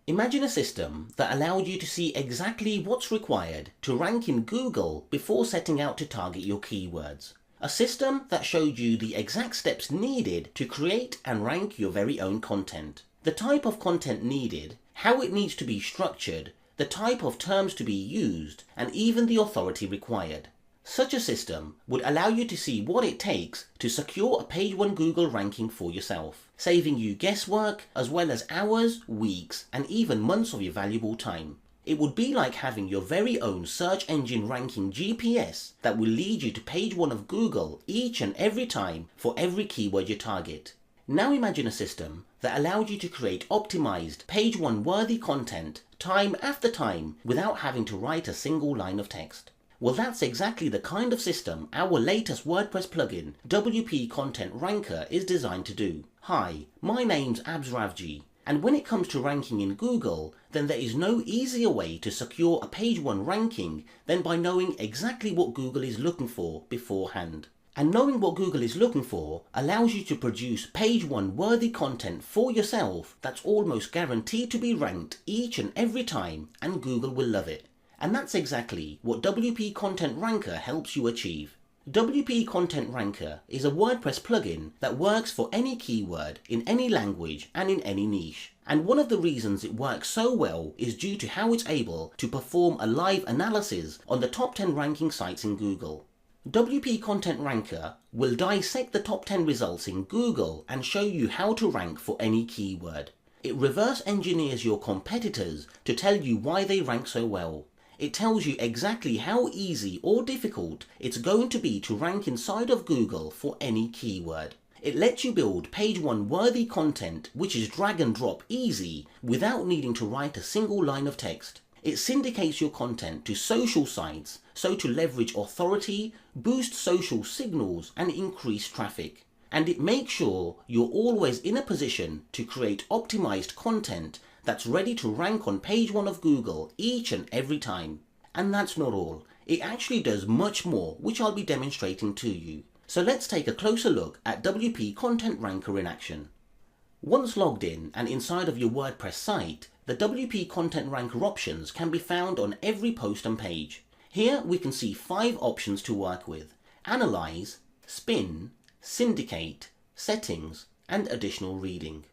Imagine a system that allowed you to see exactly what's required to rank in Google before setting out to target your keywords. A system that showed you the exact steps needed to create and rank your very own content. The type of content needed, how it needs to be structured, the type of terms to be used, and even the authority required. Such a system would allow you to see what it takes to secure a page 1 Google ranking for yourself, saving you guesswork as well as hours, weeks, and even months of your valuable time. It would be like having your very own search engine ranking GPS that will lead you to page 1 of Google each and every time for every keyword you target. Now imagine a system that allowed you to create optimized page 1 worthy content time after time without having to write a single line of text. Well, that's exactly the kind of system our latest WordPress plugin, WP Content Ranker, is designed to do. Hi, my name's AbsRavji, and when it comes to ranking in Google, then there is no easier way to secure a page 1 ranking than by knowing exactly what Google is looking for beforehand. And knowing what Google is looking for allows you to produce page 1 worthy content for yourself that's almost guaranteed to be ranked each and every time, and Google will love it. And that's exactly what WP Content Ranker helps you achieve. WP Content Ranker is a WordPress plugin that works for any keyword, in any language, and in any niche. And one of the reasons it works so well is due to how it's able to perform a live analysis on the top 10 ranking sites in Google. WP Content Ranker will dissect the top 10 results in Google and show you how to rank for any keyword. It reverse engineers your competitors to tell you why they rank so well. It tells you exactly how easy or difficult it's going to be to rank inside of Google for any keyword. It lets you build page 1 worthy content which is drag and drop easy without needing to write a single line of text. It syndicates your content to social sites so to leverage authority, boost social signals, and increase traffic. And it makes sure you're always in a position to create optimized content that's ready to rank on page 1 of Google each and every time. And that's not all. It actually does much more, which I'll be demonstrating to you. So let's take a closer look at WP Content Ranker in action. Once logged in and inside of your WordPress site, the WP Content Ranker options can be found on every post and page. Here we can see 5 options to work with: Analyze, Spin, Syndicate, Settings, and Additional Reading.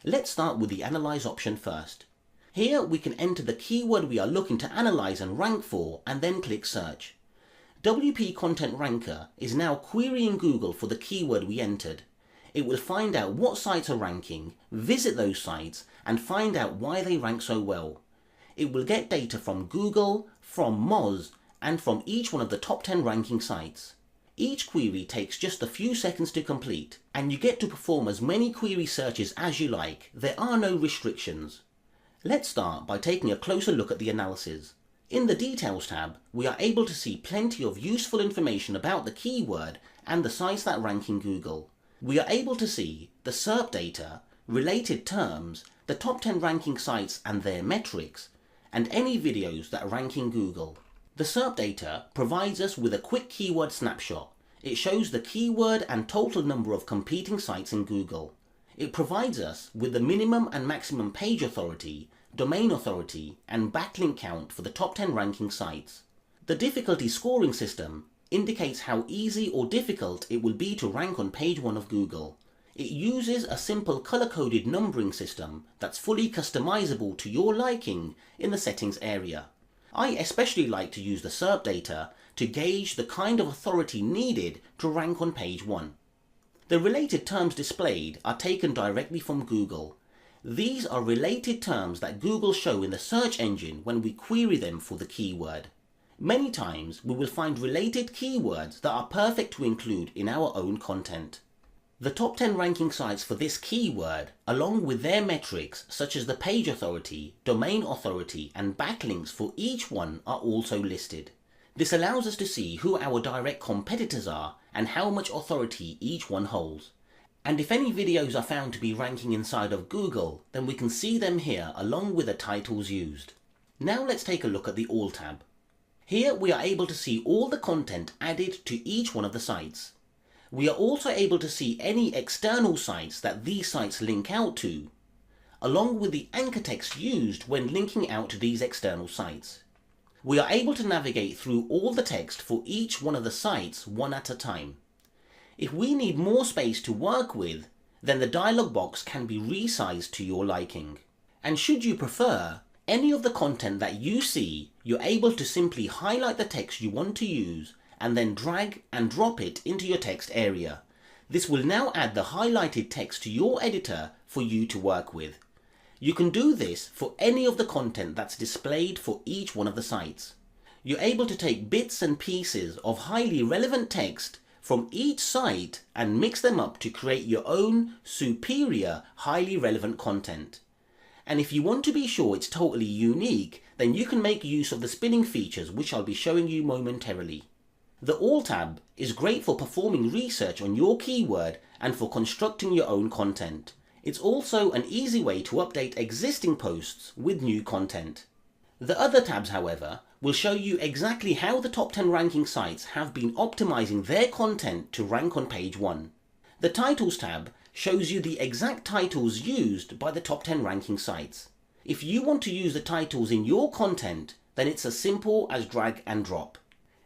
Let's start with the Analyze option first. Here we can enter the keyword we are looking to analyze and rank for, and then click Search. WP Content Ranker is now querying Google for the keyword we entered. It will find out what sites are ranking, visit those sites, and find out why they rank so well. It will get data from Google, from Moz, and from each one of the top 10 ranking sites. Each query takes just a few seconds to complete, and you get to perform as many query searches as you like. There are no restrictions. Let's start by taking a closer look at the analysis. In the Details tab, we are able to see plenty of useful information about the keyword and the sites that rank in Google. We are able to see the SERP data, related terms, the top 10 ranking sites and their metrics, and any videos that rank in Google. The SERP data provides us with a quick keyword snapshot. It shows the keyword and total number of competing sites in Google. It provides us with the minimum and maximum page authority, domain authority, and backlink count for the top 10 ranking sites. The difficulty scoring system indicates how easy or difficult it will be to rank on page 1 of Google. It uses a simple color-coded numbering system that's fully customizable to your liking in the settings area. I especially like to use the SERP data to gauge the kind of authority needed to rank on page 1. The related terms displayed are taken directly from Google. These are related terms that Google show in the search engine when we query them for the keyword. Many times we will find related keywords that are perfect to include in our own content. The top 10 ranking sites for this keyword, along with their metrics such as the page authority, domain authority, and backlinks for each one are also listed. This allows us to see who our direct competitors are and how much authority each one holds. And if any videos are found to be ranking inside of Google, then we can see them here along with the titles used. Now let's take a look at the All tab. Here we are able to see all the content added to each one of the sites. We are also able to see any external sites that these sites link out to. along with the anchor text used when linking out to these external sites. We are able to navigate through all the text for each one of the sites one at a time. If we need more space to work with, then the dialog box can be resized to your liking. And should you prefer, any of the content that you see, you're able to simply highlight the text you want to use and then drag and drop it into your text area. This will now add the highlighted text to your editor for you to work with. You can do this for any of the content that's displayed for each one of the sites. You're able to take bits and pieces of highly relevant text from each site and mix them up to create your own superior, highly relevant content. And if you want to be sure it's totally unique, then you can make use of the spinning features, which I'll be showing you momentarily. The All tab is great for performing research on your keyword and for constructing your own content. It's also an easy way to update existing posts with new content. The other tabs, however, will show you exactly how the top 10 ranking sites have been optimizing their content to rank on page 1. The Titles tab shows you the exact titles used by the top 10 ranking sites. If you want to use the titles in your content, then it's as simple as drag and drop.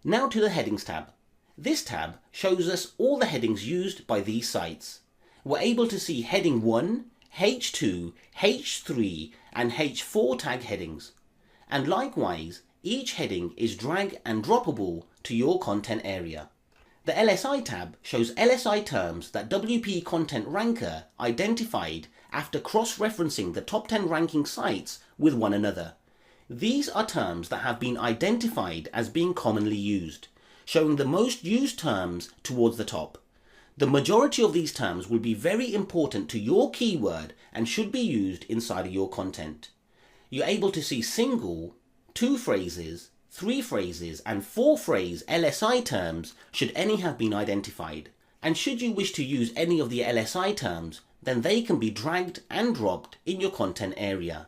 Now to the Headings tab. This tab shows us all the headings used by these sites. We're able to see heading 1, H2, H3 and H4 tag headings. And likewise, each heading is drag and droppable to your content area. The LSI tab shows LSI terms that WP Content Ranker identified after cross-referencing the top 10 ranking sites with one another. These are terms that have been identified as being commonly used, showing the most used terms towards the top. The majority of these terms will be very important to your keyword and should be used inside of your content. You're able to see single, 2 phrases, 3 phrases and 4 phrase LSI terms should any have been identified. And should you wish to use any of the LSI terms, then they can be dragged and dropped in your content area.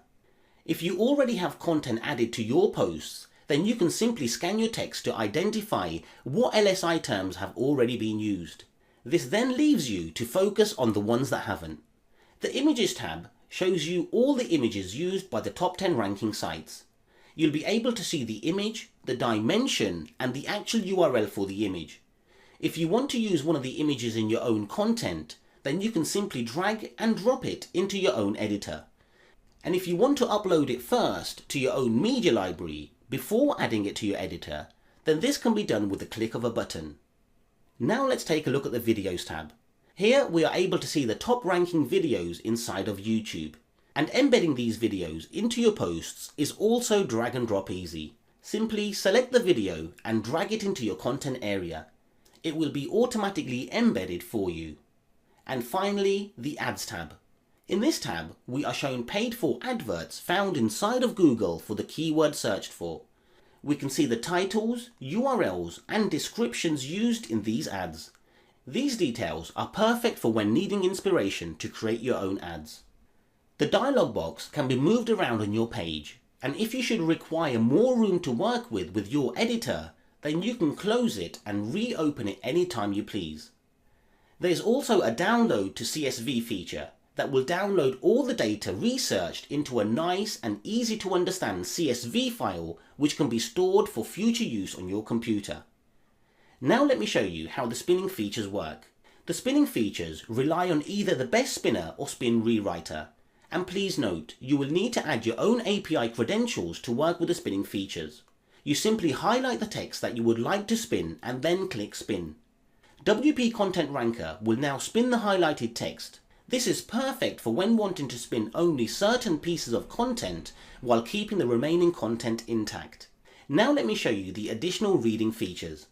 If you already have content added to your posts, then you can simply scan your text to identify what LSI terms have already been used. This then leaves you to focus on the ones that haven't. The Images tab shows you all the images used by the top 10 ranking sites. You'll be able to see the image, the dimension, and the actual URL for the image. If you want to use one of the images in your own content, then you can simply drag and drop it into your own editor. And if you want to upload it first to your own media library before adding it to your editor, then this can be done with the click of a button. Now let's take a look at the Videos tab. Here we are able to see the top ranking videos inside of YouTube. And embedding these videos into your posts is also drag and drop easy. Simply select the video and drag it into your content area. It will be automatically embedded for you. And finally, the Ads tab. In this tab, we are shown paid for adverts found inside of Google for the keyword searched for. We can see the titles, URLs, and descriptions used in these ads. These details are perfect for when needing inspiration to create your own ads. The dialog box can be moved around on your page, and if you should require more room to work with your editor, then you can close it and reopen it anytime you please. There's also a download to CSV feature that will download all the data researched into a nice and easy to understand CSV file which can be stored for future use on your computer. Now let me show you how the spinning features work. The spinning features rely on either the best spinner or spin rewriter. And please note, you will need to add your own API credentials to work with the spinning features. You simply highlight the text that you would like to spin and then click spin. WP Content Ranker will now spin the highlighted text. This is perfect for when wanting to spin only certain pieces of content while keeping the remaining content intact. Now let me show you the additional reading features.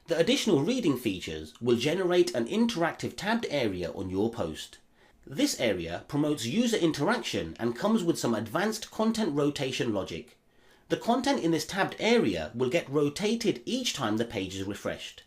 The additional reading features will generate an interactive tabbed area on your post. This area promotes user interaction and comes with some advanced content rotation logic. The content in this tabbed area will get rotated each time the page is refreshed.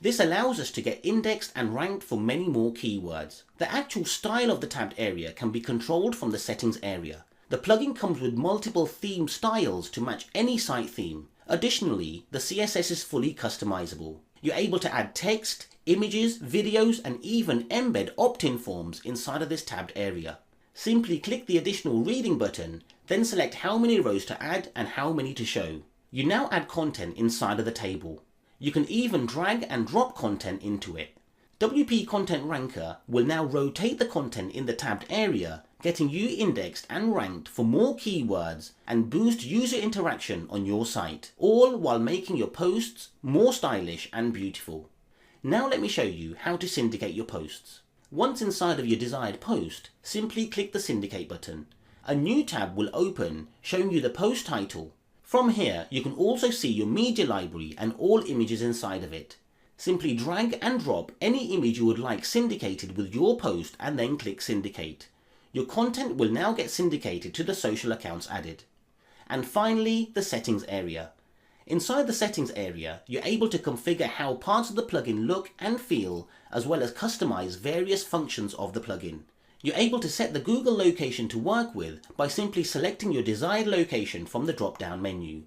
This allows us to get indexed and ranked for many more keywords. The actual style of the tabbed area can be controlled from the settings area. The plugin comes with multiple theme styles to match any site theme. Additionally, the CSS is fully customizable. You're able to add text, images, videos, and even embed opt-in forms inside of this tabbed area. Simply click the additional reading button, then select how many rows to add and how many to show. You now add content inside of the table. You can even drag and drop content into it. WP Content Ranker will now rotate the content in the tabbed area, getting you indexed and ranked for more keywords and boost user interaction on your site, all while making your posts more stylish and beautiful. Now let me show you how to syndicate your posts. Once inside of your desired post, simply click the syndicate button. A new tab will open showing you the post title. From here, you can also see your media library and all images inside of it. Simply drag and drop any image you would like syndicated with your post and then click syndicate. Your content will now get syndicated to the social accounts added. And finally, the settings area. Inside the settings area, you're able to configure how parts of the plugin look and feel, as well as customize various functions of the plugin. You're able to set the Google location to work with by simply selecting your desired location from the drop-down menu.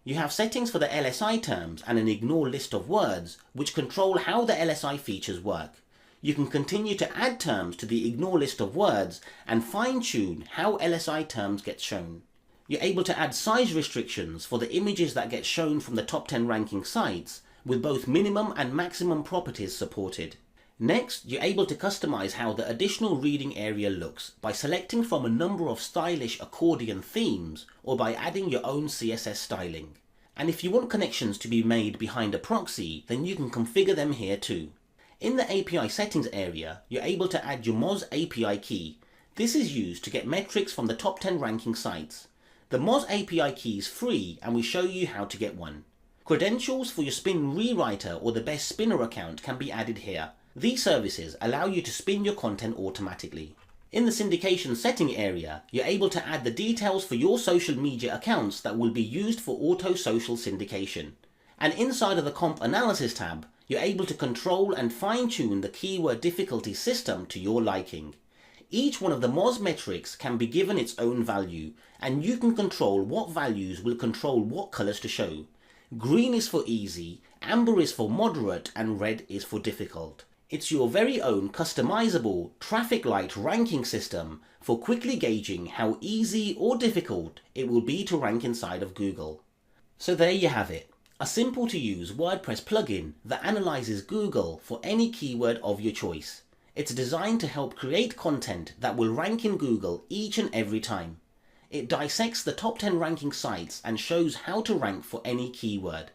You have settings for the LSI terms and an ignore list of words, which control how the LSI features work. You can continue to add terms to the ignore list of words and fine-tune how LSI terms get shown. You're able to add size restrictions for the images that get shown from the top 10 ranking sites, with both minimum and maximum properties supported. Next, you're able to customize how the additional reading area looks by selecting from a number of stylish accordion themes or by adding your own CSS styling. And if you want connections to be made behind a proxy, then you can configure them here too. In the API settings area, you're able to add your Moz API key. This is used to get metrics from the top 10 ranking sites. The Moz API key is free and we show you how to get one. Credentials for your spin rewriter or the best spinner account can be added here. These services allow you to spin your content automatically. In the syndication setting area, you're able to add the details for your social media accounts that will be used for auto social syndication. And inside of the comp analysis tab, you're able to control and fine-tune the keyword difficulty system to your liking. Each one of the Moz metrics can be given its own value, and you can control what values will control what colors to show. Green is for easy, amber is for moderate, and red is for difficult. It's your very own customizable traffic light ranking system for quickly gauging how easy or difficult it will be to rank inside of Google. So there you have it, a simple to use WordPress plugin that analyzes Google for any keyword of your choice. It's designed to help create content that will rank in Google each and every time. It dissects the top 10 ranking sites and shows how to rank for any keyword.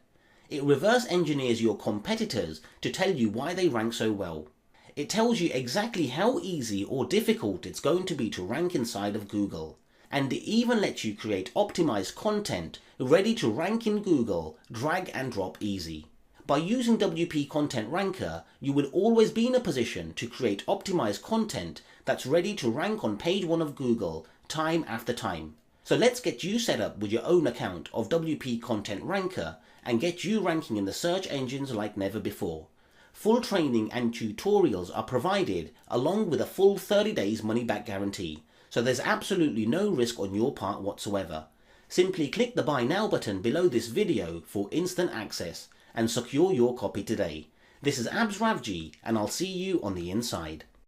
It reverse engineers your competitors to tell you why they rank so well. It tells you exactly how easy or difficult it's going to be to rank inside of Google. And it even lets you create optimized content ready to rank in Google, drag and drop easy. By using WP Content Ranker, you will always be in a position to create optimized content that's ready to rank on page 1 of Google time after time. So let's get you set up with your own account of WP Content Ranker and get you ranking in the search engines like never before. Full training and tutorials are provided along with a full 30 days money back guarantee, so there's absolutely no risk on your part whatsoever. Simply click the buy now button below this video for instant access and secure your copy today. This is Abs Ravji and I'll see you on the inside.